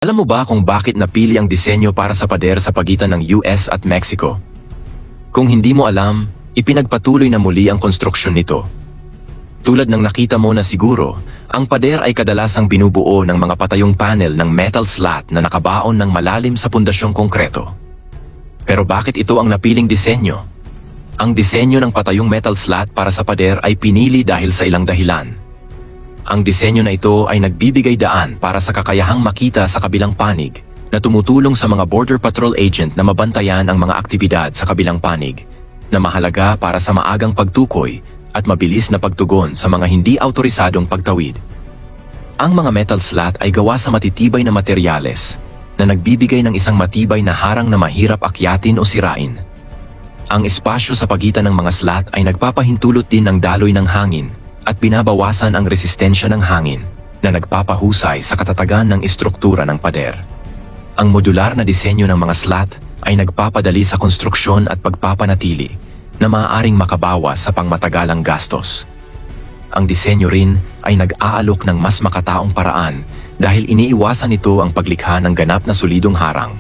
Alam mo ba kung bakit napili ang disenyo para sa pader sa pagitan ng US at Mexico? Kung hindi mo alam, ipinagpatuloy na muli ang konstruksyon nito. Tulad ng nakita mo na siguro, ang pader ay kadalasang binubuo ng mga patayong panel ng metal slat na nakabaon ng malalim sa pundasyong konkreto. Pero bakit ito ang napiling disenyo? Ang disenyo ng patayong metal slat para sa pader ay pinili dahil sa ilang dahilan. Ang disenyo na ito ay nagbibigay daan para sa kakayahang makita sa kabilang panig na tumutulong sa mga Border Patrol agent na mabantayan ang mga aktibidad sa kabilang panig na mahalaga para sa maagang pagtukoy at mabilis na pagtugon sa mga hindi autorisadong pagtawid. Ang mga metal slat ay gawa sa matitibay na materyales na nagbibigay ng isang matibay na harang na mahirap akyatin o sirain. Ang espasyo sa pagitan ng mga slat ay nagpapahintulot din ng daloy ng hangin at binabawasan ang resistensya ng hangin na nagpapahusay sa katatagan ng istruktura ng pader. Ang modular na disenyo ng mga slat ay nagpapadali sa konstruksyon at pagpapanatili na maaaring makabawas sa pangmatagalang gastos. Ang disenyo rin ay nag-aalok ng mas makataong paraan dahil iniiwasan nito ang paglikha ng ganap na solidong harang.